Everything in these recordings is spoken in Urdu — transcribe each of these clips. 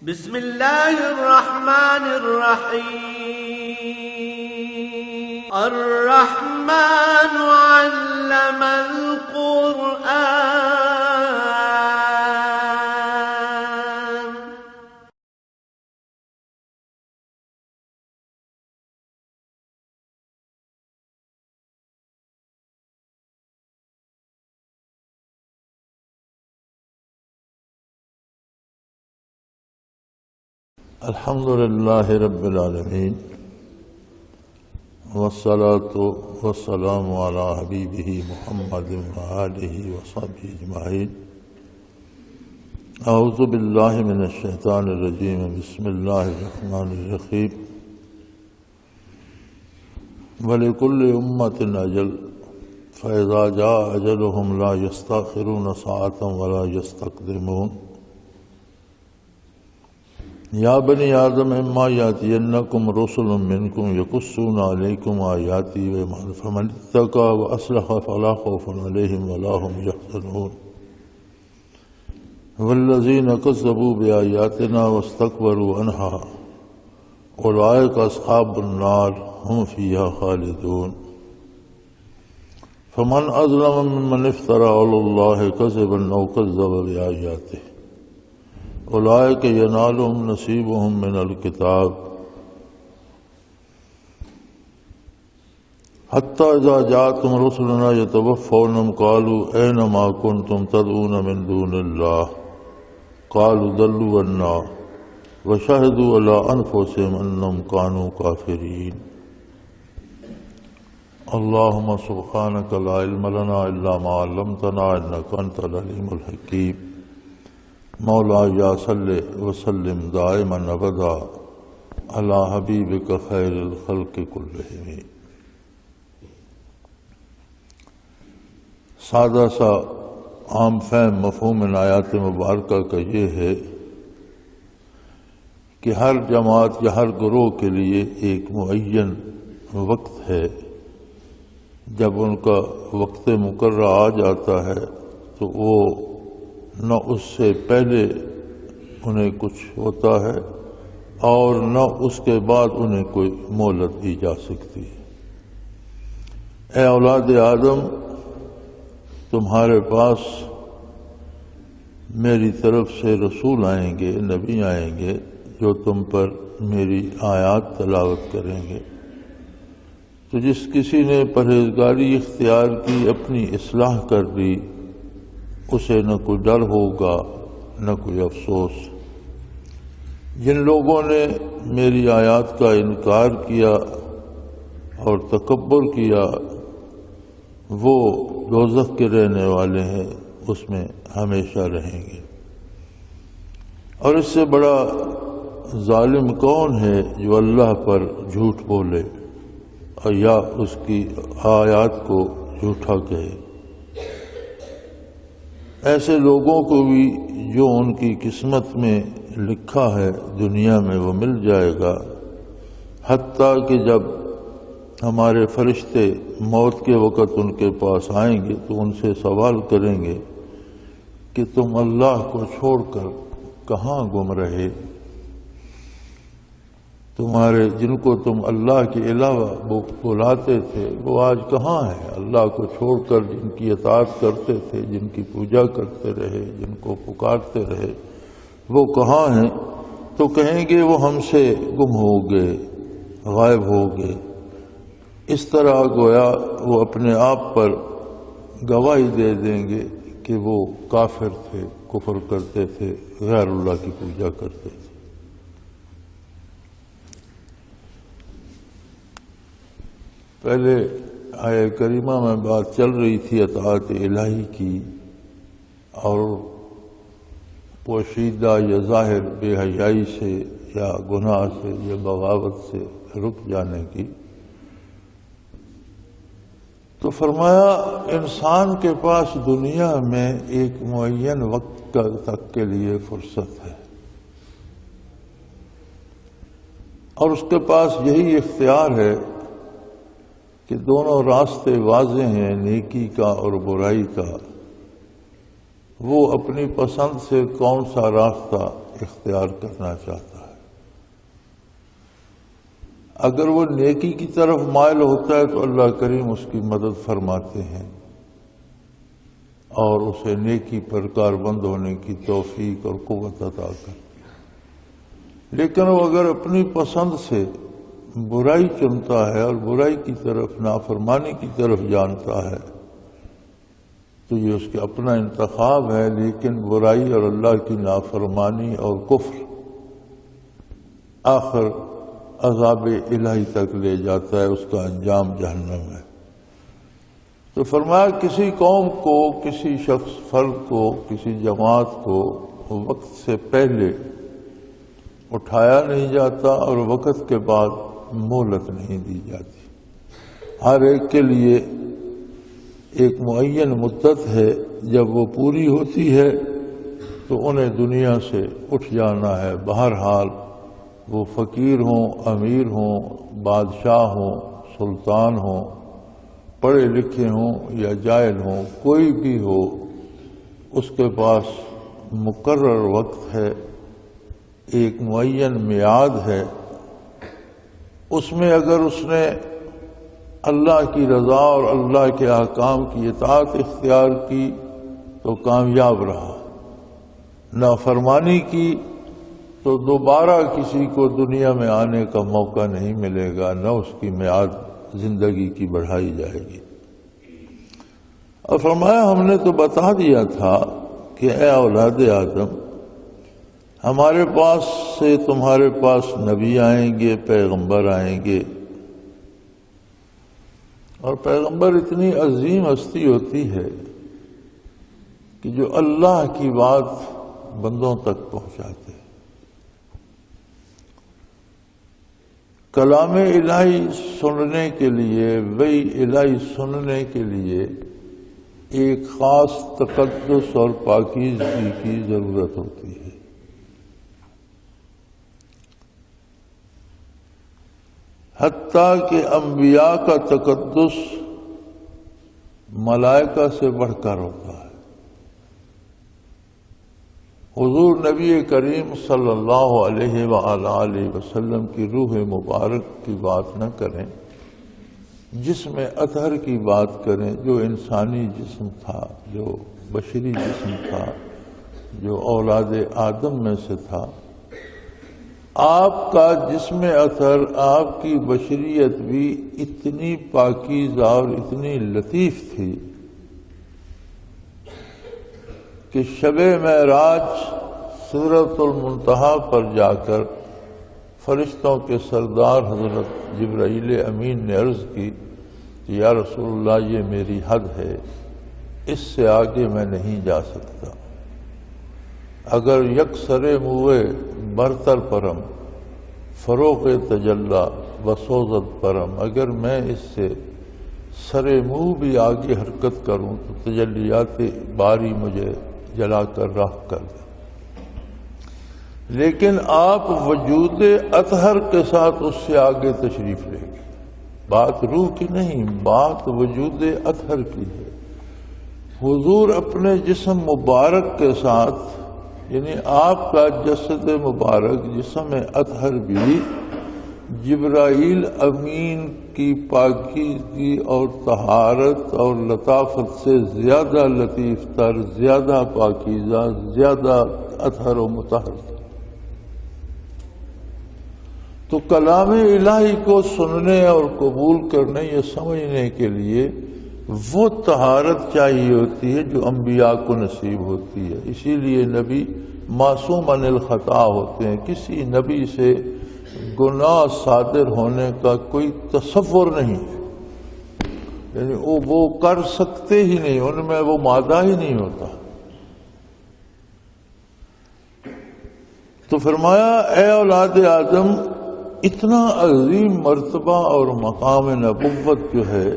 بسم اللہ الرحمن الرحیم الرحمن علم القرآن الحمد للہ رب العالمین والصلاة والسلام علی حبیبہ محمد وآلہ وصحبہ اجمعین۔ اعوذ باللہ من الشیطان الرجیم، بسم اللہ الرحمن الرحیم۔ وَلِكُلِّ أُمَّةٍ أَجَلٌ فَإِذَا جَاءَ أَجَلُهُمْ لَا يَسْتَأْخِرُونَ سَاعَةً وَلَا يَسْتَقْدِمُونَ۔ یا بنی آدم اما یاتینکم رسل منکم یقصون علیکم آیاتی فمن اتقى واصلح فلا خوف علیہم ولا هم یحزنون والذین کذبوا بآیاتنا واستکبروا عنها اولئک اصحاب النار هم فیہا خالدون۔ فمن اظلم ممن افترى علی اللہ کذبا او کذب بآیاته اولئک ینالهم نصیبهم من الکتاب حتی اذا جاءتهم رسلنا یتوفونهم قالوا این ما کنتم تدعون من دون اللہ قالوا ضلوا عنا وشهدوا علی انفسهم انهم كانوا کافرین۔ اللهم سبحانک لا علم لنا الا ما علمتنا انک انت العلیم الحکیم۔ مولا یا صلی وسلم دائما ابدا علی حبیبک خیر الخلق کلہم۔ سادہ سا عام فہم مفہوم ان آیات مبارکہ کا یہ ہے کہ ہر جماعت یا ہر گروہ کے لیے ایک معین وقت ہے، جب ان کا وقت مقررہ آ جاتا ہے تو وہ نہ اس سے پہلے انہیں کچھ ہوتا ہے اور نہ اس کے بعد انہیں کوئی مہلت دی جا سکتی۔ اے اولاد آدم، تمہارے پاس میری طرف سے رسول آئیں گے، نبی آئیں گے جو تم پر میری آیات تلاوت کریں گے، تو جس کسی نے پرہیزگاری اختیار کی، اپنی اصلاح کر دی، اسے نہ کوئی ڈر ہوگا نہ کوئی افسوس۔ جن لوگوں نے میری آیات کا انکار کیا اور تکبر کیا وہ دوزخ کے رہنے والے ہیں، اس میں ہمیشہ رہیں گے۔ اور اس سے بڑا ظالم کون ہے جو اللہ پر جھوٹ بولے اور یا اس کی آیات کو جھوٹا کہے۔ ایسے لوگوں کو بھی جو ان کی قسمت میں لکھا ہے دنیا میں وہ مل جائے گا، حتیٰ کہ جب ہمارے فرشتے موت کے وقت ان کے پاس آئیں گے تو ان سے سوال کریں گے کہ تم اللہ کو چھوڑ کر کہاں گم رہے؟ تمہارے جن کو تم اللہ کے علاوہ بلاتے تھے وہ آج کہاں ہیں؟ اللہ کو چھوڑ کر جن کی اطاعت کرتے تھے، جن کی پوجا کرتے رہے، جن کو پکارتے رہے، وہ کہاں ہیں؟ تو کہیں گے وہ ہم سے گم ہو گئے، غائب ہو گئے۔ اس طرح گویا وہ اپنے آپ پر گواہی دے دیں گے کہ وہ کافر تھے، کفر کرتے تھے، غیر اللہ کی پوجا کرتے تھے۔ پہلے آیہ کریمہ میں بات چل رہی تھی اطاعت الہی کی، اور پوشیدہ یا ظاہر بے حیائی سے یا گناہ سے یا بغاوت سے رک جانے کی۔ تو فرمایا انسان کے پاس دنیا میں ایک معین وقت تک کے لیے فرصت ہے، اور اس کے پاس یہی اختیار ہے کہ دونوں راستے واضح ہیں، نیکی کا اور برائی کا۔ وہ اپنی پسند سے کون سا راستہ اختیار کرنا چاہتا ہے۔ اگر وہ نیکی کی طرف مائل ہوتا ہے تو اللہ کریم اس کی مدد فرماتے ہیں اور اسے نیکی پر کاربند ہونے کی توفیق اور قوت عطا کرتے ہیں۔ لیکن وہ اگر اپنی پسند سے برائی چنتا ہے اور برائی کی طرف، نافرمانی کی طرف جانتا ہے تو یہ اس کے اپنا انتخاب ہے، لیکن برائی اور اللہ کی نافرمانی اور کفر آخر عذاب الہی تک لے جاتا ہے، اس کا انجام جہنم ہے۔ تو فرمایا کسی قوم کو، کسی شخص، فرد کو، کسی جماعت کو وقت سے پہلے اٹھایا نہیں جاتا اور وقت کے بعد مہلت نہیں دی جاتی۔ ہر ایک کے لیے ایک معین مدت ہے، جب وہ پوری ہوتی ہے تو انہیں دنیا سے اٹھ جانا ہے۔ بہرحال وہ فقیر ہوں، امیر ہوں، بادشاہ ہوں، سلطان ہوں، پڑھے لکھے ہوں یا جاہل ہوں، کوئی بھی ہو، اس کے پاس مقرر وقت ہے، ایک معین میعاد ہے۔ اس میں اگر اس نے اللہ کی رضا اور اللہ کے احکام کی اطاعت اختیار کی تو کامیاب رہا، نافرمانی کی تو دوبارہ کسی کو دنیا میں آنے کا موقع نہیں ملے گا، نہ اس کی میعاد زندگی کی بڑھائی جائے گی۔ اور فرمایا ہم نے تو بتا دیا تھا کہ اے اولاد آدم، ہمارے پاس سے تمہارے پاس نبی آئیں گے، پیغمبر آئیں گے، اور پیغمبر اتنی عظیم ہستی ہوتی ہے کہ جو اللہ کی بات بندوں تک پہنچاتے۔ کلام الہی سننے کے لیے، وحی الہی سننے کے لیے ایک خاص تقدس اور پاکیزگی کی ضرورت ہوتی ہے۔ حتیٰ کہ انبیاء کا تقدس ملائکہ سے بڑھ کر ہوتا ہے۔ حضور نبی کریم صلی اللہ علیہ وآلہ وسلم کی روح مبارک کی بات نہ کریں، جسم اطہر کی بات کریں، جو انسانی جسم تھا، جو بشری جسم تھا، جو اولاد آدم میں سے تھا۔ آپ کا جسم اطہر، آپ کی بشریت بھی اتنی پاکیزہ اور اتنی لطیف تھی کہ شب معراج سدرۃ المنتہا پر جا کر فرشتوں کے سردار حضرت جبرائیل امین نے عرض کی کہ یا رسول اللہ، یہ میری حد ہے، اس سے آگے میں نہیں جا سکتا۔ اگر یکسر موئے برتر پرم فروغ تجلا وسوزت پرم، اگر میں اس سے سر منہ بھی آگے حرکت کروں تو تجلیات باری مجھے جلا کر راہ کر دے۔ لیکن آپ وجود اطہر کے ساتھ اس سے آگے تشریف لے گئے۔ بات روح کی نہیں، بات وجود اطہر کی ہے۔ حضور اپنے جسم مبارک کے ساتھ، یعنی آپ کا جسد مبارک جسم اطہر بھی جبرائیل امین کی پاکیزگی اور طہارت اور لطافت سے زیادہ لطیف تر، زیادہ پاکیزہ، زیادہ اطہر و مطہر تھا۔ تو کلام الہی کو سننے اور قبول کرنے، یہ سمجھنے کے لیے وہ طہارت چاہیے ہوتی ہے جو انبیاء کو نصیب ہوتی ہے۔ اسی لیے نبی معصوم عن الخطا ہوتے ہیں، کسی نبی سے گناہ صادر ہونے کا کوئی تصور نہیں، یعنی وہ کر سکتے ہی نہیں، ان میں وہ مادہ ہی نہیں ہوتا۔ تو فرمایا اے اولاد آدم، اتنا عظیم مرتبہ اور مقام نبوت جو ہے،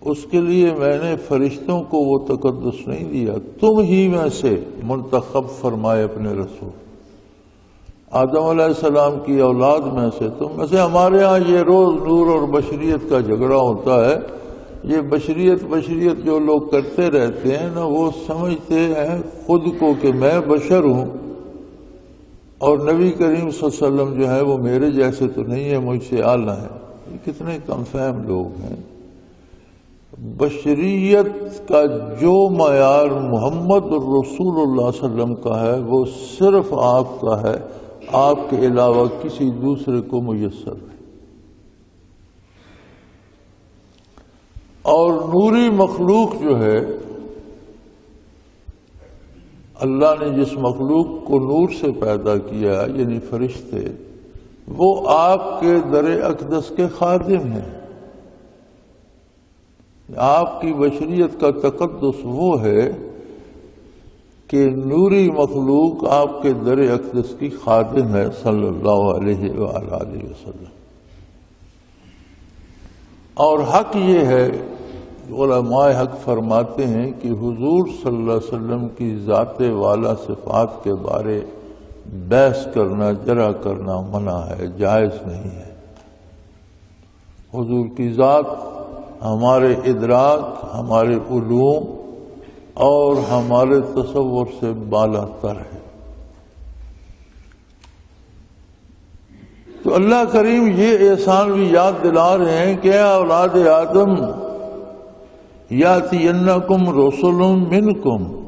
اس کے لیے میں نے فرشتوں کو وہ تقدس نہیں دیا، تم ہی میں سے منتخب فرمائے اپنے رسول، آدم علیہ السلام کی اولاد میں سے، تم میں سے۔ ہمارے ہاں یہ روز نور اور بشریت کا جھگڑا ہوتا ہے، یہ بشریت جو لوگ کرتے رہتے ہیں نا، وہ سمجھتے ہیں خود کو کہ میں بشر ہوں اور نبی کریم صلی اللہ علیہ وسلم جو ہے وہ میرے جیسے تو نہیں ہے، مجھ سے اعلیٰ ہے۔ یہ کتنے کم فہم لوگ ہیں۔ بشریت کا جو معیار محمد الرسول اللہ صلی اللہ علیہ وسلم کا ہے وہ صرف آپ کا ہے، آپ کے علاوہ کسی دوسرے کو میسر ہے۔ اور نوری مخلوق جو ہے، اللہ نے جس مخلوق کو نور سے پیدا کیا یعنی فرشتے، وہ آپ کے در اقدس کے خادم ہیں۔ آپ کی بشریت کا تقدس وہ ہے کہ نوری مخلوق آپ کے در اقدس کی خادم ہے صلی اللہ علیہ وآلہ وسلم۔ اور حق یہ ہے، علماء حق فرماتے ہیں کہ حضور صلی اللہ علیہ وسلم کی ذات والا صفات کے بارے بحث کرنا، جرح کرنا منع ہے، جائز نہیں ہے۔ حضور کی ذات ہمارے ادراک، ہمارے علوم اور ہمارے تصور سے بالا تر ہے۔ تو اللہ کریم یہ احسان بھی یاد دلا رہے ہیں کہ اے اولاد آدم، یاتینکم رسل منکم،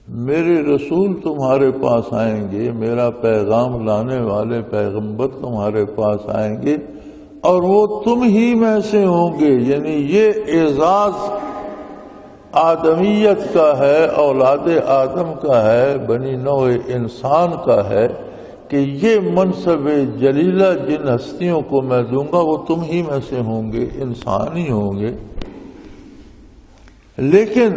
میرے رسول تمہارے پاس آئیں گے، میرا پیغام لانے والے پیغمبر تمہارے پاس آئیں گے اور وہ تم ہی میں سے ہوں گے۔ یعنی یہ اعزاز آدمیت کا ہے، اولاد آدم کا ہے، بنی نوع انسان کا ہے کہ یہ منصب جلیلہ جن ہستیوں کو میں دوں گا وہ تم ہی میں سے ہوں گے، انسان ہی ہوں گے۔ لیکن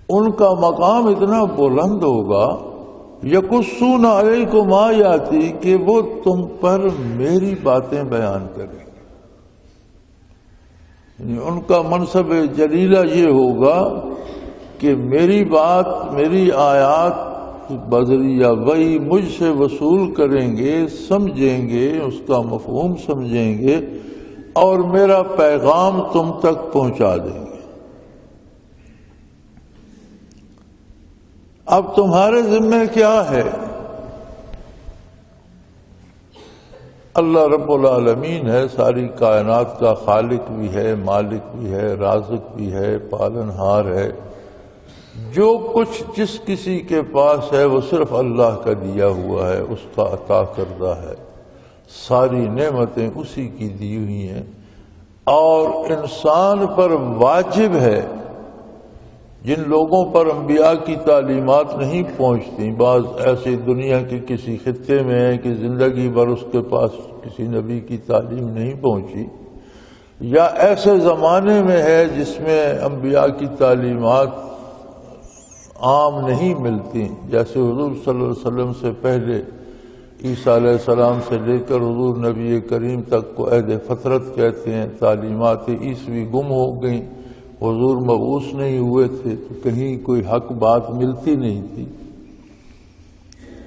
ان کا مقام اتنا بلند ہوگا، یقصون علیکم آیاتی، کہ وہ تم پر میری باتیں بیان کریں گے۔ یعنی ان کا منصب جلیلہ یہ ہوگا کہ میری بات، میری آیات بذریعہ وحی مجھ سے وصول کریں گے، سمجھیں گے، اس کا مفہوم سمجھیں گے اور میرا پیغام تم تک پہنچا دیں گے۔ اب تمہارے ذمہ کیا ہے؟ اللہ رب العالمین ہے، ساری کائنات کا خالق بھی ہے، مالک بھی ہے، رازق بھی ہے، پالنہار ہے۔ جو کچھ جس کسی کے پاس ہے وہ صرف اللہ کا دیا ہوا ہے، اس کا عطا کردہ ہے، ساری نعمتیں اسی کی دی ہوئی ہیں۔ اور انسان پر واجب ہے، جن لوگوں پر انبیاء کی تعلیمات نہیں پہنچتی، بعض ایسی دنیا کے کسی خطے میں ہے کہ زندگی بھر اس کے پاس کسی نبی کی تعلیم نہیں پہنچی، یا ایسے زمانے میں ہے جس میں انبیاء کی تعلیمات عام نہیں ملتی، جیسے حضور صلی اللہ علیہ وسلم سے پہلے عیسیٰ علیہ السلام سے لے کر حضور نبی کریم تک کو عہد فترت کہتے ہیں، تعلیمات عیسوی گم ہو گئیں، حضور مبعوث نہیں ہوئے تھے تو کہیں کوئی حق بات ملتی نہیں تھی۔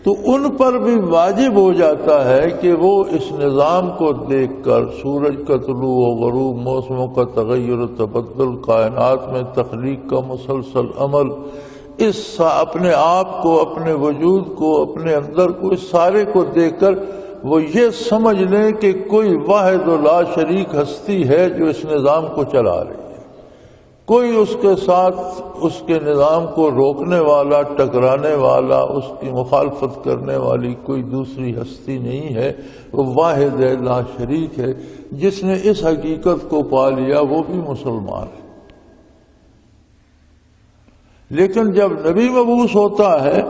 تو ان پر بھی واجب ہو جاتا ہے کہ وہ اس نظام کو دیکھ کر، سورج کا طلوع و غروب، موسموں کا تغیر و تبدل، کائنات میں تخلیق کا مسلسل عمل، اس اپنے آپ کو، اپنے وجود کو، اپنے اندر کو، اس سارے کو دیکھ کر وہ یہ سمجھ لیں کہ کوئی واحد و لا شریک ہستی ہے جو اس نظام کو چلا رہی ہے، کوئی اس کے ساتھ اس کے نظام کو روکنے والا، ٹکرانے والا، اس کی مخالفت کرنے والی کوئی دوسری ہستی نہیں ہے، وہ واحد ہے، لا شریک ہے۔ جس نے اس حقیقت کو پا لیا وہ بھی مسلمان ہے۔ لیکن جب نبی مبعوث ہوتا ہے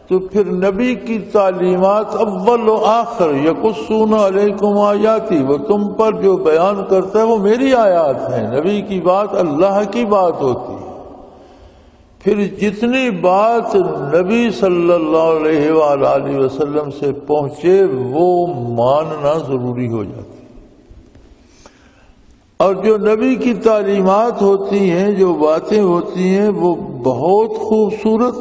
تو پھر نبی کی تعلیمات اول و آخر، یقصون علیکم آیاتی، وہ تم پر جو بیان کرتا ہے وہ میری آیات ہیں۔ نبی کی بات اللہ کی بات ہوتی ہے۔ پھر جتنی بات نبی صلی اللہ علیہ وآلہ وسلم سے پہنچے وہ ماننا ضروری ہو جاتی ہے۔ اور جو نبی کی تعلیمات ہوتی ہیں، جو باتیں ہوتی ہیں، وہ بہت خوبصورت،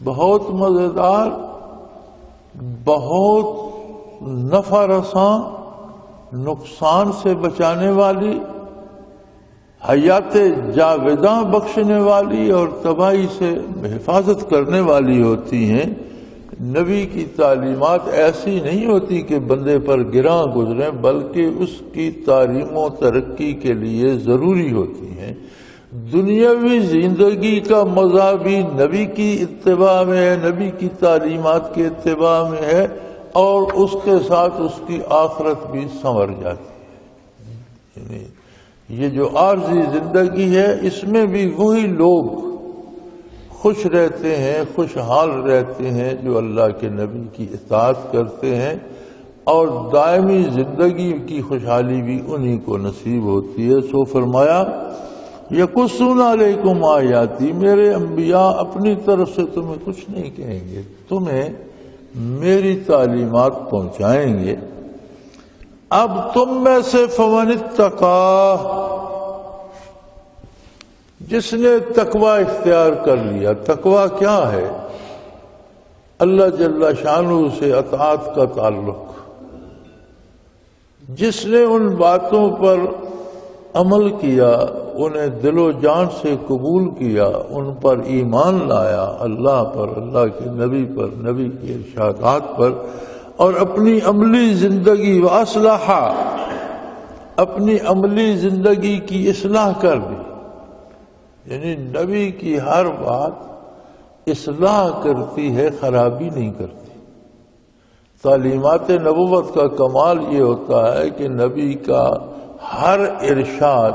بہت مزیدار، بہت نفع رساں، نقصان سے بچانے والی حیات جاوداں بخشنے والی اور تباہی سے حفاظت کرنے والی ہوتی ہیں۔ نبی کی تعلیمات ایسی نہیں ہوتی کہ بندے پر گراں گزریں، بلکہ اس کی تعلیم و ترقی کے لیے ضروری ہوتی ہیں۔ دنیاوی زندگی کا مزہ بھی نبی کی اتباع میں ہے، نبی کی تعلیمات کے اتباع میں ہے، اور اس کے ساتھ اس کی آخرت بھی سنور جاتی ہے۔ یعنی یہ جو عارضی زندگی ہے، اس میں بھی وہی لوگ خوش رہتے ہیں، خوشحال رہتے ہیں جو اللہ کے نبی کی اطاعت کرتے ہیں، اور دائمی زندگی کی خوشحالی بھی انہی کو نصیب ہوتی ہے۔ سو فرمایا یقصون علیکم آیاتی، میرے انبیاء اپنی طرف سے تمہیں کچھ نہیں کہیں گے، تمہیں میری تعلیمات پہنچائیں گے۔ اب تم میں سے فمن اتقی، جس نے تقوی اختیار کر لیا۔ تقوی کیا ہے؟ اللہ جل شانہ سے اطاعت کا تعلق۔ جس نے ان باتوں پر عمل کیا، انہیں دل و جان سے قبول کیا، ان پر ایمان لایا، اللہ پر، اللہ کے نبی پر، نبی کے ارشادات پر، اور اپنی عملی زندگی واصلح، اپنی عملی زندگی کی اصلاح کر دی۔ یعنی نبی کی ہر بات اصلاح کرتی ہے، خرابی نہیں کرتی۔ تعلیمات نبوت کا کمال یہ ہوتا ہے کہ نبی کا ہر ارشاد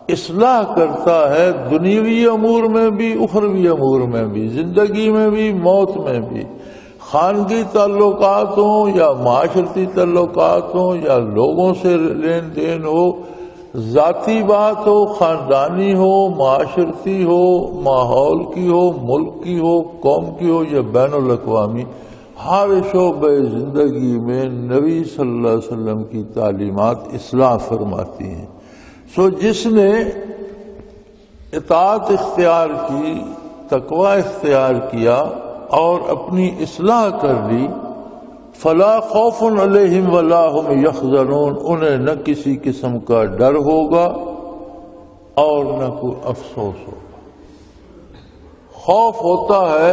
اصلاح کرتا ہے، دنیوی امور میں بھی، اخروی امور میں بھی، زندگی میں بھی، موت میں بھی، خانگی تعلقات ہوں یا معاشرتی تعلقات ہوں یا لوگوں سے لین دین ہو، ذاتی بات ہو، خاندانی ہو، معاشرتی ہو، ماحول کی ہو، ملک کی ہو، قوم کی ہو یا بین الاقوامی، ہر شعبہ زندگی میں نبی صلی اللہ علیہ وسلم کی تعلیمات اصلاح فرماتی ہیں۔ سو جس نے اطاعت اختیار کی، تقوی اختیار کیا اور اپنی اصلاح کر لی، فلا خوف علیہم ولا هم یحزنون، انہیں نہ کسی قسم کا ڈر ہوگا اور نہ کوئی افسوس ہوگا۔ خوف ہوتا ہے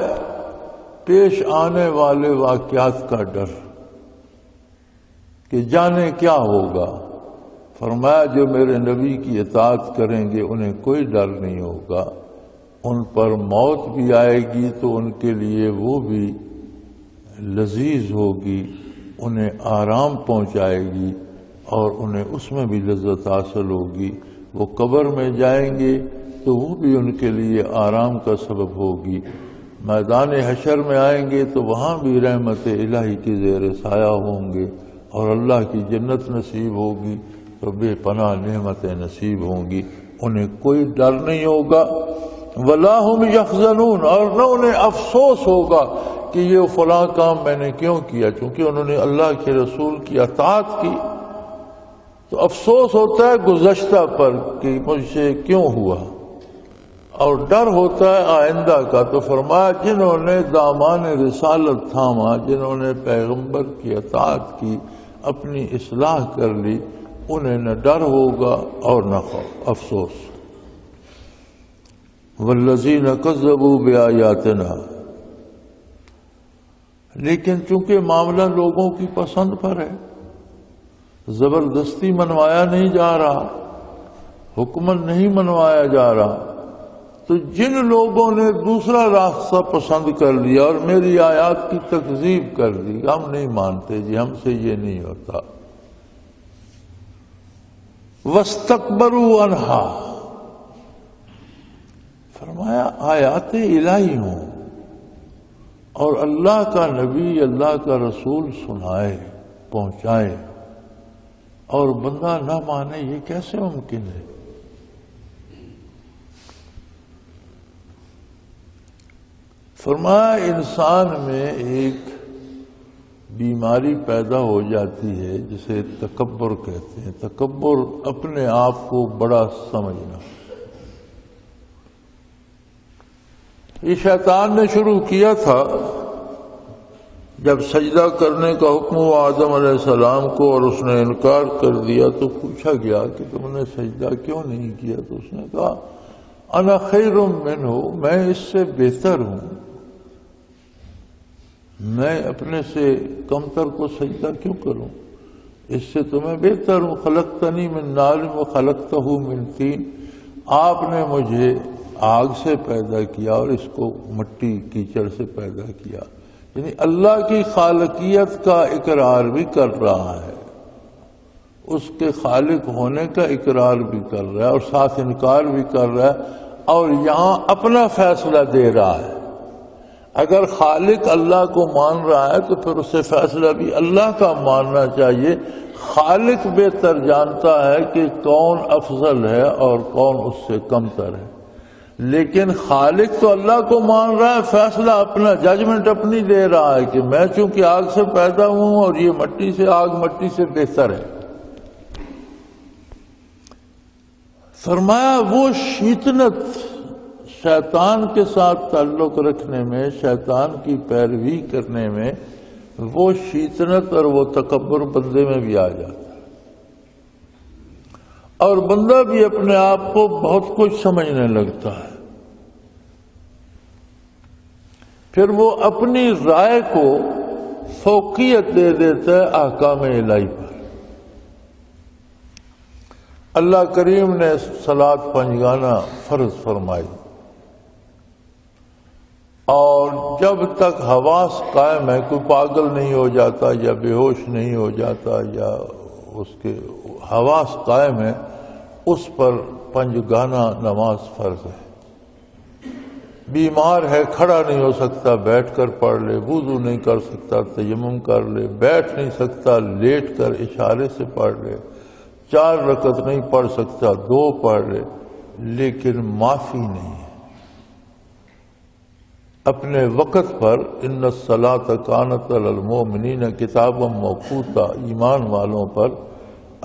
پیش آنے والے واقعات کا ڈر کہ جانے کیا ہوگا۔ فرمایا جو میرے نبی کی اطاعت کریں گے انہیں کوئی ڈر نہیں ہوگا، ان پر موت بھی آئے گی تو ان کے لیے وہ بھی لذیذ ہوگی، انہیں آرام پہنچائے گی اور انہیں اس میں بھی لذت حاصل ہوگی۔ وہ قبر میں جائیں گے تو وہ بھی ان کے لیے آرام کا سبب ہوگی، میدان حشر میں آئیں گے تو وہاں بھی رحمت الہی کے زیر سایہ ہوں گے اور اللہ کی جنت نصیب ہوگی تو بے پناہ نعمتیں نصیب ہوں گی، انہیں کوئی ڈر نہیں ہوگا۔ ولا هم یحزنون، اور نہ انہیں افسوس ہوگا کہ یہ فلاں کام میں نے کیوں کیا، چونکہ انہوں نے اللہ کے رسول کی اطاعت کی تو افسوس ہوتا ہے گزشتہ پر کہ مجھ سے کیوں ہوا، اور ڈر ہوتا ہے آئندہ کا۔ تو فرمایا جنہوں نے دامان رسالت تھاما، جنہوں نے پیغمبر کی اطاعت کی، اپنی اصلاح کر لی، انہیں نہ ڈر ہوگا اور نہ افسوس۔ والذین کذبوا بآیاتنا، لیکن چونکہ معاملہ لوگوں کی پسند پر ہے، زبردستی منوایا نہیں جا رہا، حکمن نہیں منوایا جا رہا، تو جن لوگوں نے دوسرا راستہ پسند کر لیا اور میری آیات کی تکذیب کر دی، ہم نہیں مانتے جی، ہم سے یہ نہیں ہوتا، واستکبروا عنہا، فرمایا آیات الہی ہوں اور اللہ کا نبی، اللہ کا رسول سنائے، پہنچائے، اور بندہ نہ مانے، یہ کیسے ممکن ہے؟ فرمایا انسان میں ایک بیماری پیدا ہو جاتی ہے جسے تکبر کہتے ہیں۔ تکبر اپنے آپ کو بڑا سمجھنا۔ یہ شیطان نے شروع کیا تھا جب سجدہ کرنے کا حکم ہوا آدم علیہ السلام کو اور اس نے انکار کر دیا تو پوچھا گیا کہ تم نے سجدہ کیوں نہیں کیا؟ تو اس نے کہا انا خیر منہ، میں اس سے بہتر ہوں، میں اپنے سے کمتر کو سجدہ کیوں کروں؟ اس سے تو میں بہتر ہوں۔ خلقتنی من نار و خلقتہ من طین، آپ نے مجھے آگ سے پیدا کیا اور اس کو مٹی کیچڑ سے پیدا کیا، یعنی اللہ کی خالقیت کا اقرار بھی کر رہا ہے، اس کے خالق ہونے کا اقرار بھی کر رہا ہے اور ساتھ انکار بھی کر رہا ہے، اور یہاں اپنا فیصلہ دے رہا ہے۔ اگر خالق اللہ کو مان رہا ہے تو پھر اسے فیصلہ بھی اللہ کا ماننا چاہیے۔ خالق بہتر جانتا ہے کہ کون افضل ہے اور کون اس سے کمتر ہے، لیکن خالق تو اللہ کو مان رہا ہے، فیصلہ اپنا، ججمنٹ اپنی دے رہا ہے کہ میں چونکہ آگ سے پیدا ہوں اور یہ مٹی سے، آگ مٹی سے بہتر ہے۔ فرمایا وہ شیطنت، شیطان کے ساتھ تعلق رکھنے میں، شیطان کی پیروی کرنے میں، وہ شیطنت اور وہ تکبر بندے میں بھی آ جاتا ہے، اور بندہ بھی اپنے آپ کو بہت کچھ سمجھنے لگتا ہے، پھر وہ اپنی رائے کو فوقیت دے دیتا ہے احکام الہی پر۔ اللہ کریم نے صلاۃ پنجگانہ فرض فرمائی، اور جب تک حواس قائم ہے، کوئی پاگل نہیں ہو جاتا یا بے ہوش نہیں ہو جاتا یا اس کے حواس قائم ہے، اس پر پنجگانہ نماز فرض ہے۔ بیمار ہے، کھڑا نہیں ہو سکتا، بیٹھ کر پڑھ لے، وضو نہیں کر سکتا تیمم کر لے، بیٹھ نہیں سکتا لیٹ کر اشارے سے پڑھ لے، 4 رکعت نہیں پڑھ سکتا 2 پڑھ لے، لیکن معافی نہیں ہے۔ اپنے وقت پر ان الصلاۃ کانت علی المؤمنین کتابا موقوتا، ایمان والوں پر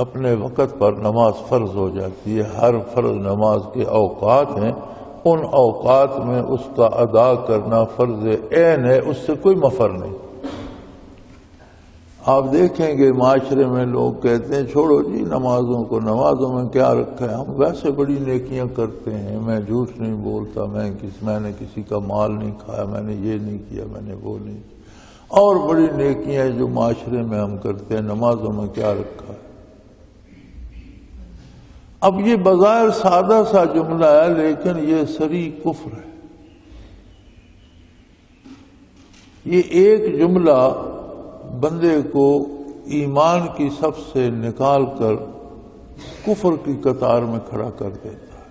اپنے وقت پر نماز فرض ہو جاتی ہے۔ ہر فرض نماز کے اوقات ہیں، ان اوقات میں اس کا ادا کرنا فرض عین ہے، اس سے کوئی مفر نہیں۔ آپ دیکھیں گے معاشرے میں لوگ کہتے ہیں چھوڑو جی نمازوں کو، نمازوں میں کیا رکھا ہے، ہم ویسے بڑی نیکیاں کرتے ہیں، میں جھوٹ نہیں بولتا، میں نے کسی کا مال نہیں کھایا، میں نے یہ نہیں کیا، میں نے وہ نہیں کیا، اور بڑی نیکیاں جو معاشرے میں ہم کرتے ہیں، نمازوں میں کیا رکھا ہے۔ اب یہ بظاہر سادہ سا جملہ ہے، لیکن یہ صریح کفر ہے۔ یہ ایک جملہ بندے کو ایمان کی صف سے نکال کر کفر کی قطار میں کھڑا کر دیتا ہے۔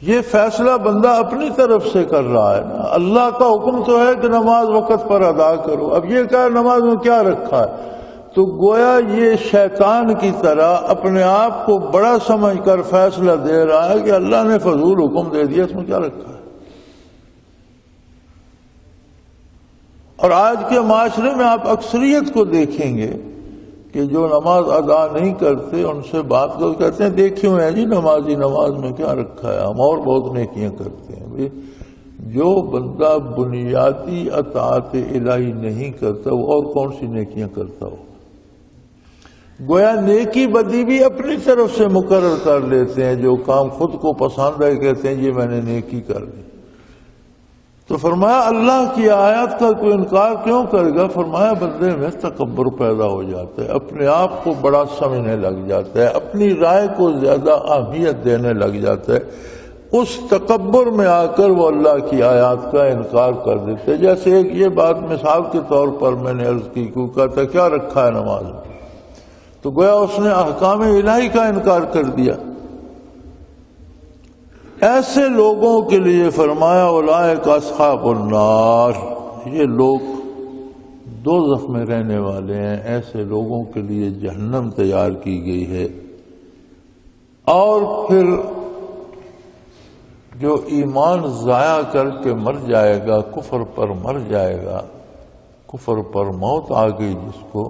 یہ فیصلہ بندہ اپنی طرف سے کر رہا ہے نا، اللہ کا حکم تو ہے کہ نماز وقت پر ادا کرو، اب یہ کہا نماز میں کیا رکھا ہے، تو گویا یہ شیطان کی طرح اپنے آپ کو بڑا سمجھ کر فیصلہ دے رہا ہے کہ اللہ نے فضول حکم دے دیا، اس میں کیا رکھا ہے۔ اور آج کے معاشرے میں آپ اکثریت کو دیکھیں گے کہ جو نماز ادا نہیں کرتے، ان سے بات کرو، کہتے ہیں دیکھیوں ہے جی نمازی، نماز میں کیا رکھا ہے، ہم اور بہت نیکیاں کرتے ہیں۔ بھائی جو بندہ بنیادی اطاعت الہی نہیں کرتا، وہ اور کون سی نیکیاں کرتا ہو؟ گویا نیکی بدی بھی اپنی طرف سے مقرر کر لیتے ہیں، جو کام خود کو پسند ہے کہتے ہیں یہ میں نے نیکی کر لی۔ تو فرمایا اللہ کی آیات کا کوئی انکار کیوں کرے گا؟ فرمایا بندے میں تکبر پیدا ہو جاتا ہے، اپنے آپ کو بڑا سمجھنے لگ جاتا ہے، اپنی رائے کو زیادہ اہمیت دینے لگ جاتا ہے۔ اس تکبر میں آ کر وہ اللہ کی آیات کا انکار کر دیتے۔ جیسے ایک یہ بات مثال کے طور پر میں نے عرض کی، کو کہتا کیا رکھا ہے نماز میں، تو گویا اس نے احکام الہی کا انکار کر دیا۔ ایسے لوگوں کے لیے فرمایا اولئک اصحاب النار، یہ لوگ دوزخ میں رہنے والے ہیں، ایسے لوگوں کے لیے جہنم تیار کی گئی ہے۔ اور پھر جو ایمان ضائع کر کے مر جائے گا، کفر پر مر جائے گا، کفر پر موت آ گئی جس کو،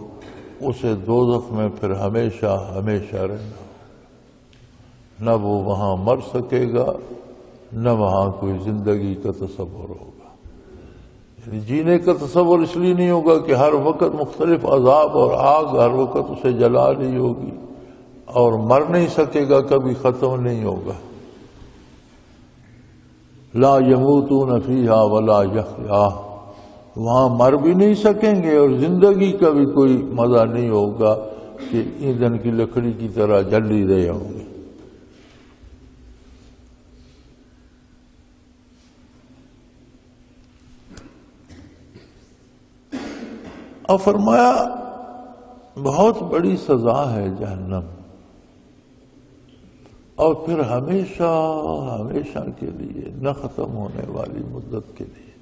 اسے دوزخ میں پھر ہمیشہ ہمیشہ رہنا، نہ وہ وہاں مر سکے گا، نہ وہاں کوئی زندگی کا تصور ہوگا۔ یعنی جینے کا تصور اس لیے نہیں ہوگا کہ ہر وقت مختلف عذاب اور آگ ہر وقت اسے جلا رہی ہوگی، اور مر نہیں سکے گا، کبھی ختم نہیں ہوگا۔ لا يموتون فیہا ولا یحیٰ، وہاں مر بھی نہیں سکیں گے اور زندگی کا بھی کوئی مزہ نہیں ہوگا کہ ایندھن کی لکڑی کی طرح جل ہی رہے ہوں گے۔ اور فرمایا بہت بڑی سزا ہے جہنم، اور پھر ہمیشہ ہمیشہ کے لیے نہ ختم ہونے والی مدت کے لیے،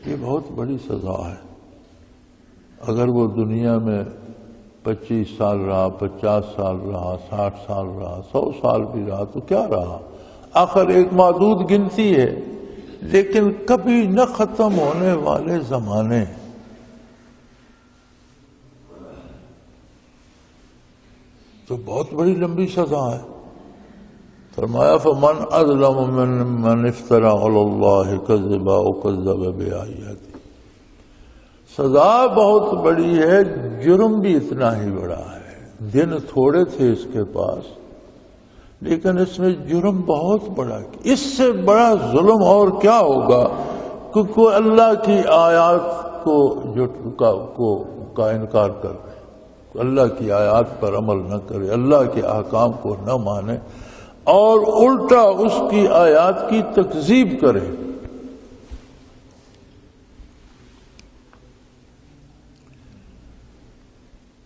یہ بہت بڑی سزا ہے۔ اگر وہ دنیا میں 25 سال رہا، 50 سال رہا، 60 سال رہا، 100 سال بھی رہا تو کیا رہا، آخر ایک محدود گنتی ہے، لیکن کبھی نہ ختم ہونے والے زمانے، تو بہت بڑی لمبی سزا ہے۔ فرمایا فمن اظلم ممن افترى على الله كذبا وكذب بآياته، سزا بہت بڑی ہے، جرم بھی اتنا ہی بڑا ہے۔ دن تھوڑے تھے اس کے پاس، لیکن اس میں جرم بہت بڑا، اس سے بڑا ظلم اور کیا ہوگا کہ کوئی اللہ کی آیات کا انکار کر دے، اللہ کی آیات پر عمل نہ کرے، اللہ کے احکام کو نہ مانے اور الٹا اس کی آیات کی تکذیب کرے۔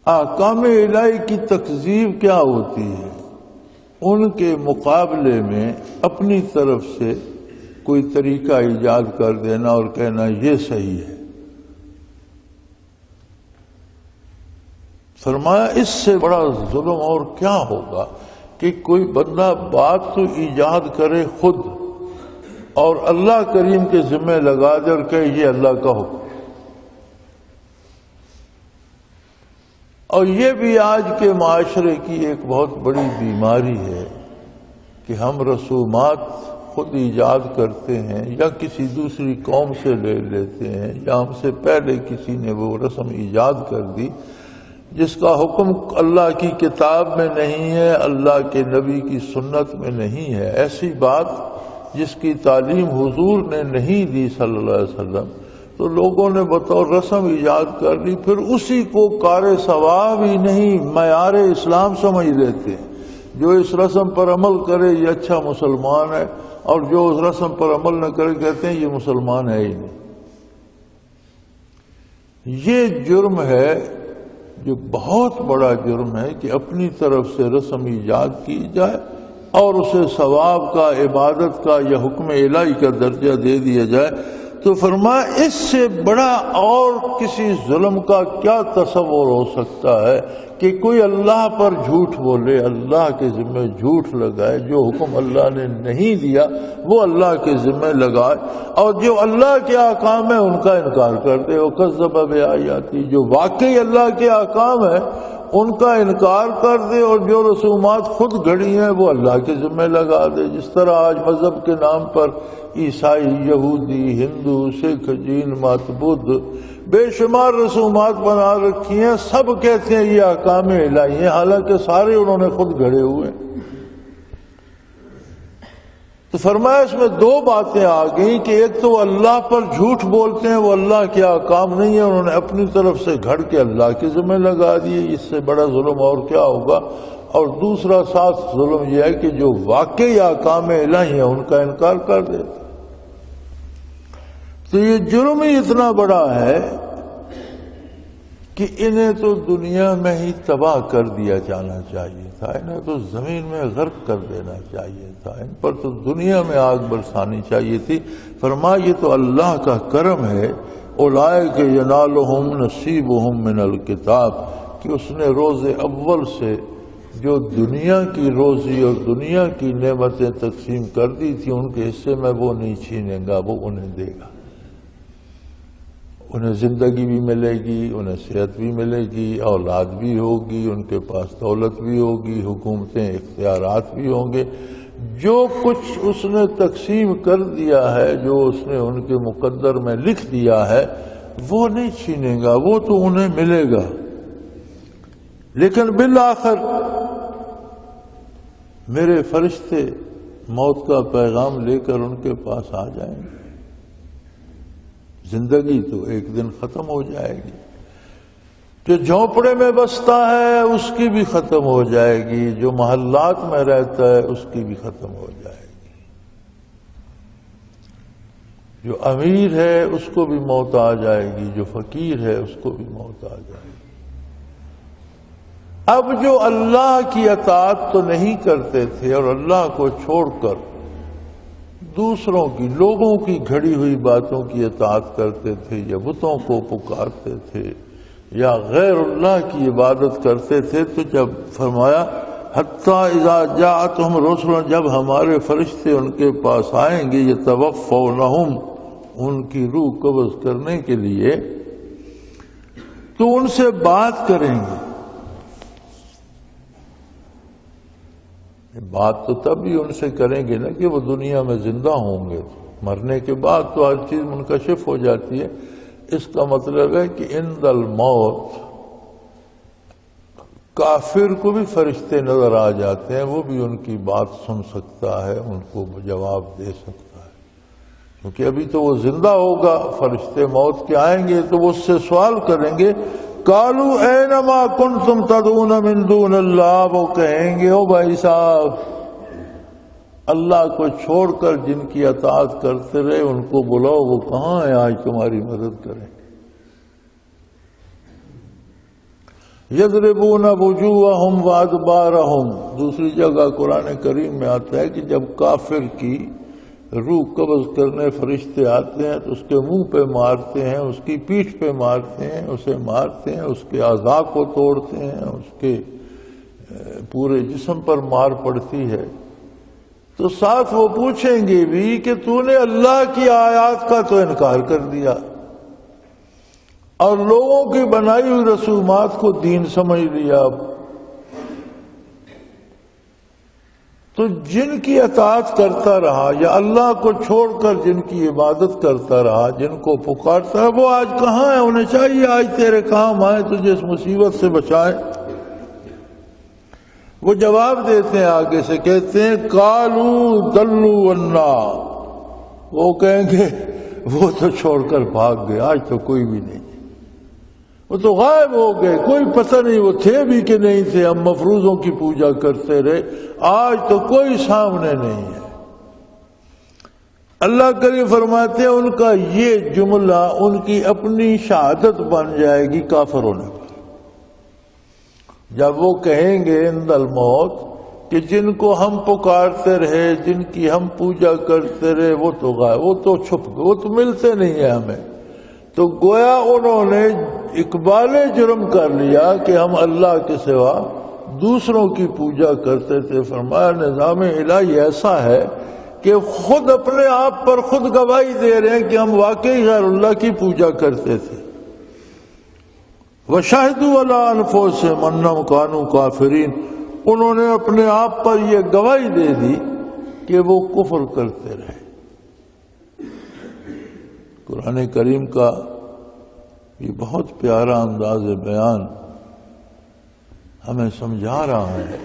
احکام الہی کی تکذیب کیا ہوتی ہے؟ ان کے مقابلے میں اپنی طرف سے کوئی طریقہ ایجاد کر دینا اور کہنا یہ صحیح ہے۔ فرمایا اس سے بڑا ظلم اور کیا ہوگا کہ کوئی بندہ بات تو ایجاد کرے خود اور اللہ کریم کے ذمہ لگا دے اور کہے یہ اللہ کا حکم۔ اور یہ بھی آج کے معاشرے کی ایک بہت بڑی بیماری ہے کہ ہم رسومات خود ایجاد کرتے ہیں یا کسی دوسری قوم سے لے لیتے ہیں، یا ہم سے پہلے کسی نے وہ رسم ایجاد کر دی جس کا حکم اللہ کی کتاب میں نہیں ہے، اللہ کے نبی کی سنت میں نہیں ہے، ایسی بات جس کی تعلیم حضور نے نہیں دی صلی اللہ علیہ وسلم، تو لوگوں نے بطور رسم ایجاد کر لی، پھر اسی کو کار ثواب ہی نہیں معیار اسلام سمجھ لیتے ہیں۔ جو اس رسم پر عمل کرے یہ اچھا مسلمان ہے، اور جو اس رسم پر عمل نہ کرے کہتے ہیں یہ مسلمان ہے ہی نہیں۔ یہ جرم ہے جو بہت بڑا جرم ہے کہ اپنی طرف سے رسم ایجاد کی جائے اور اسے ثواب کا، عبادت کا یا حکم الہی کا درجہ دے دیا جائے۔ تو فرمایا اس سے بڑا اور کسی ظلم کا کیا تصور ہو سکتا ہے کہ کوئی اللہ پر جھوٹ بولے، اللہ کے ذمہ جھوٹ لگائے، جو حکم اللہ نے نہیں دیا وہ اللہ کے ذمہ لگائے، اور جو اللہ کے احکام ہیں ان کا انکار کر دے۔ وَكَذَّبَ بِآيَاتِهِ، جو واقعی اللہ کے احکام ہیں ان کا انکار کر دے، اور جو رسومات خود گھڑی ہیں وہ اللہ کے ذمہ لگا دے۔ جس طرح آج مذہب کے نام پر عیسائی، یہودی، ہندو، سکھ، جین مت، بدھ بے شمار رسومات بنا رکھی ہیں، سب کہتے ہیں یہ احکام الہی ہیں، حالانکہ سارے انہوں نے خود گھڑے ہوئے ہیں۔ تو فرمایا اس میں دو باتیں آ گئیں کہ ایک تو وہ اللہ پر جھوٹ بولتے ہیں، وہ اللہ کے احکام نہیں ہے، انہوں نے اپنی طرف سے گھڑ کے اللہ کے ذمہ لگا دیے، اس سے بڑا ظلم اور کیا ہوگا۔ اور دوسرا ساتھ ظلم یہ ہے کہ جو واقعی احکام الہی ہیں ان کا انکار کر دیتے۔ تو یہ جرم ہی اتنا بڑا ہے کہ انہیں تو دنیا میں ہی تباہ کر دیا جانا چاہیے تھا، انہیں تو زمین میں غرق کر دینا چاہیے تھا، ان پر تو دنیا میں آگ برسانی چاہیے تھی۔ فرمایا یہ تو اللہ کا کرم ہے، اولئک ینالہم نصیبہم من الکتاب، کہ اس نے روز اول سے جو دنیا کی روزی اور دنیا کی نعمتیں تقسیم کر دی تھی ان کے حصے میں وہ نہیں چھینے گا، وہ انہیں دے گا۔ انہیں زندگی بھی ملے گی، انہیں صحت بھی ملے گی، اولاد بھی ہوگی، ان کے پاس دولت بھی ہوگی، حکومتیں، اختیارات بھی ہوں گے۔ جو کچھ اس نے تقسیم کر دیا ہے، جو اس نے ان کے مقدر میں لکھ دیا ہے، وہ نہیں چھینے گا، وہ تو انہیں ملے گا، لیکن بالآخر میرے فرشتے موت کا پیغام لے کر ان کے پاس آ جائیں گے۔ زندگی تو ایک دن ختم ہو جائے گی، جو جھونپڑے میں بستا ہے اس کی بھی ختم ہو جائے گی، جو محلات میں رہتا ہے اس کی بھی ختم ہو جائے گی، جو امیر ہے اس کو بھی موت آ جائے گی، جو فقیر ہے اس کو بھی موت آ جائے گی۔ اب جو اللہ کی اطاعت تو نہیں کرتے تھے اور اللہ کو چھوڑ کر دوسروں کی، لوگوں کی گھڑی ہوئی باتوں کی اطاعت کرتے تھے، یا بتوں کو پکارتے تھے، یا غیر اللہ کی عبادت کرتے تھے، تو جب فرمایا حتیٰ اذا جاءتہم رسلنا، جب ہمارے فرشتے ان کے پاس آئیں گے، یتوفونہم، ان کی روح قبض کرنے کے لیے، تو ان سے بات کریں گے۔ بات تو تب بھی ان سے کریں گے نا کہ وہ دنیا میں زندہ ہوں گے، مرنے کے بعد تو ہر چیز منکشف ہو جاتی ہے۔ اس کا مطلب ہے کہ عند الموت کافر کو بھی فرشتے نظر آ جاتے ہیں، وہ بھی ان کی بات سن سکتا ہے، ان کو جواب دے سکتا ہے، کیونکہ ابھی تو وہ زندہ ہوگا۔ فرشتے موت کے آئیں گے تو وہ اس سے سوال کریں گے، قالوا اینما کنتم تدعون من دون اللہ، وہ کہیں گے او بھائی صاحب، اللہ کو چھوڑ کر جن کی اطاعت کرتے رہے ان کو بلاؤ، وہ کہاں ہیں آج تمہاری مدد کریں۔ یضربون وجوہہم وادبارہم، دوسری جگہ قرآن کریم میں آتا ہے کہ جب کافر کی روح قبض کرنے فرشتے آتے ہیں تو اس کے منہ پہ مارتے ہیں، اس کی پیٹھ پہ مارتے ہیں، اسے مارتے ہیں، اس کے اعضاء کو توڑتے ہیں، اس کے پورے جسم پر مار پڑتی ہے، تو ساتھ وہ پوچھیں گے بھی کہ تو نے اللہ کی آیات کا تو انکار کر دیا اور لوگوں کی بنائی ہوئی رسومات کو دین سمجھ لیا، تو جن کی اطاعت کرتا رہا یا اللہ کو چھوڑ کر جن کی عبادت کرتا رہا، جن کو پکارتا ہے، وہ آج کہاں ہے؟ انہیں چاہیے آج تیرے کام آئے، تجھے اس مصیبت سے بچائے۔ وہ جواب دیتے ہیں، آگے سے کہتے ہیں قالوا ضلوا عنا، وہ کہیں گے وہ تو چھوڑ کر بھاگ گئے، آج تو کوئی بھی نہیں، وہ تو غائب ہو گئے، کوئی پتہ نہیں وہ تھے بھی کہ نہیں تھے، ہم مفروضوں کی پوجا کرتے رہے، آج تو کوئی سامنے نہیں ہے۔ اللہ کریم فرماتے ہیں ان کا یہ جملہ ان کی اپنی شہادت بن جائے گی کافر ہونے پر، جب وہ کہیں گے عند الموت کہ جن کو ہم پکارتے رہے، جن کی ہم پوجا کرتے رہے، وہ تو غائب، وہ تو چھپ گئے، وہ تو ملتے نہیں ہیں ہمیں، تو گویا انہوں نے اقبال جرم کر لیا کہ ہم اللہ کے سوا دوسروں کی پوجا کرتے تھے۔ فرمایا نظام الہی ایسا ہے کہ خود اپنے آپ پر خود گواہی دے رہے ہیں کہ ہم واقعی غیر اللہ کی پوجا کرتے تھے۔ وَشَهِدُوا عَلَىٰ أَنفُسِهِمْ أَنَّهُمْ كَانُوا كَافِرِينَ، انہوں نے اپنے آپ پر یہ گواہی دے دی کہ وہ کفر کرتے رہے۔ قرآن کریم کا یہ بہت پیارا انداز بیان ہمیں سمجھا رہا ہے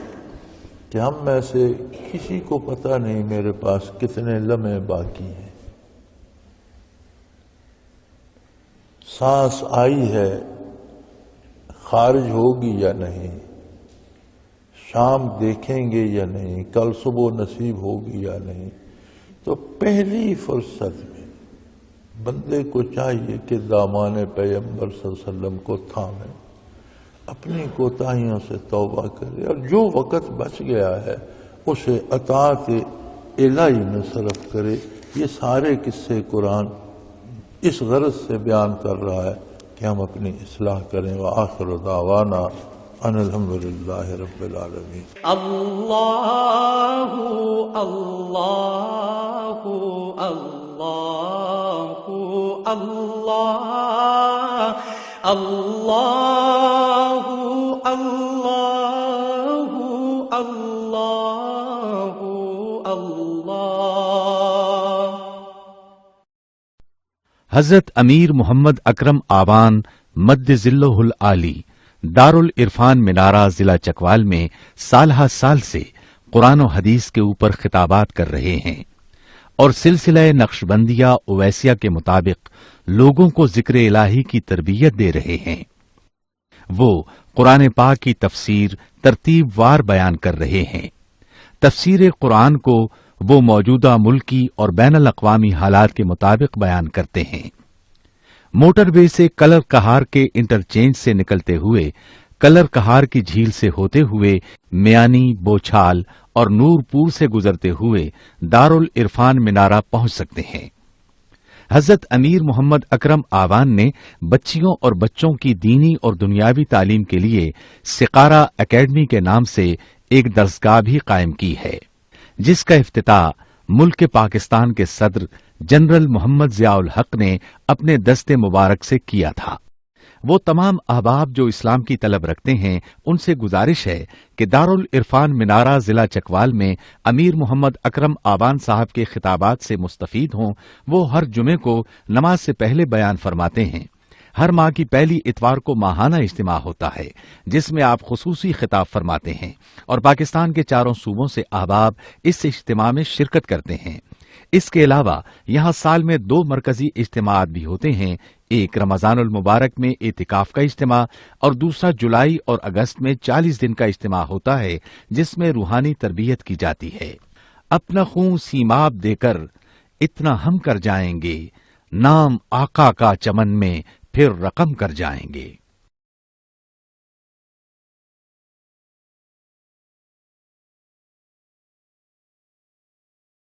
کہ ہم میں سے کسی کو پتہ نہیں میرے پاس کتنے لمحے باقی ہیں۔ سانس آئی ہے، خارج ہوگی یا نہیں، شام دیکھیں گے یا نہیں، کل صبح نصیب ہوگی یا نہیں، تو پہلی فرصت میں بندے کو چاہیے کہ دامان پیغمبر صلی اللہ علیہ وسلم کو تھامے، اپنی کوتاہیوں سے توبہ کرے، اور جو وقت بچ گیا ہے اسے اطاعت الہی میں صرف کرے۔ یہ سارے قصے قرآن اس غرض سے بیان کر رہا ہے کہ ہم اپنی اصلاح کریں۔ وآخر دعوانا ان الحمدللہ رب العالمین۔ اللہ اللہ اللہ اللہ اللہ اللہ اللہ حضرت امیر محمد اکرم آوان مد ذلہ العالی دارالعرفان منارہ ضلع چکوال میں سالہ سال سے قرآن و حدیث کے اوپر خطابات کر رہے ہیں اور سلسلہ نقشبندیہ اویسیہ کے مطابق لوگوں کو ذکر الہی کی تربیت دے رہے ہیں۔ وہ قرآن پاک کی تفسیر ترتیب وار بیان کر رہے ہیں۔ تفسیر قرآن کو وہ موجودہ ملکی اور بین الاقوامی حالات کے مطابق بیان کرتے ہیں۔ موٹر وے سے کلر کہار کے انٹرچینج سے نکلتے ہوئے کلر کہار کی جھیل سے ہوتے ہوئے میانی، بوچھال اور نور پور سے گزرتے ہوئے دارالعرفان منارہ پہنچ سکتے ہیں۔ حضرت امیر محمد اکرم آوان نے بچیوں اور بچوں کی دینی اور دنیاوی تعلیم کے لیے سقارہ اکیڈمی کے نام سے ایک درسگاہ بھی قائم کی ہے، جس کا افتتاح ملک پاکستان کے صدر جنرل محمد ضیاء الحق نے اپنے دست مبارک سے کیا تھا۔ وہ تمام احباب جو اسلام کی طلب رکھتے ہیں ان سے گزارش ہے کہ دارالعرفان منارہ ضلع چکوال میں امیر محمد اکرم آوان صاحب کے خطابات سے مستفید ہوں۔ وہ ہر جمعے کو نماز سے پہلے بیان فرماتے ہیں۔ ہر ماہ کی پہلی اتوار کو ماہانہ اجتماع ہوتا ہے جس میں آپ خصوصی خطاب فرماتے ہیں اور پاکستان کے چاروں صوبوں سے احباب اس اجتماع میں شرکت کرتے ہیں۔ اس کے علاوہ یہاں سال میں 2 مرکزی اجتماعات بھی ہوتے ہیں، ایک رمضان المبارک میں اعتکاف کا اجتماع اور دوسرا جولائی اور اگست میں 40 دن کا اجتماع ہوتا ہے جس میں روحانی تربیت کی جاتی ہے۔ اپنا خون سیماب دے کر اتنا ہم کر جائیں گے، نام آقا کا چمن میں پھر رقم کر جائیں گے۔